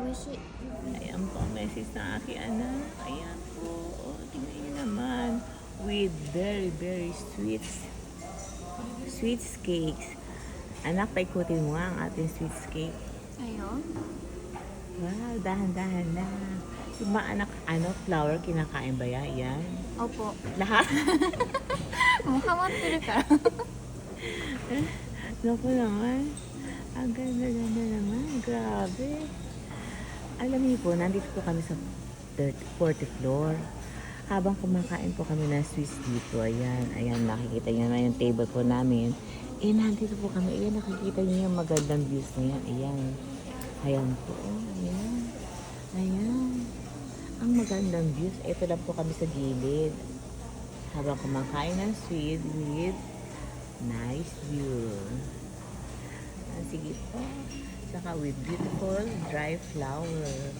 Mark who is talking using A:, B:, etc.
A: Beshi.
B: Ayan po ang message ng aking anak. Ayan po. O, tingnan niyo naman. With very, very sweet cakes. Anak, paikutin mo nga ang ating sweet cake.
A: Ayun.
B: Wow, dahan-dahan lang. Yung mga anak, flour, kinakain ba yan? Yan.
A: Opo.
B: Lahat?
A: Muhammad ka.
B: Naku naman. Ang ganda-ganda naman. Grabe. Alam niyo po, nandito po kami sa 4th floor. Habang kumakain po kami ng sweets dito, ayan, nakikita niyo naman yung table po namin. Nandito po kami, nakikita niyo yung magandang views na yan, ayan po, ayan, ang magandang views. Ito lang po kami sa gilid, habang kumakain ng sweet with nice view. Sige po, saka with beautiful dry flower.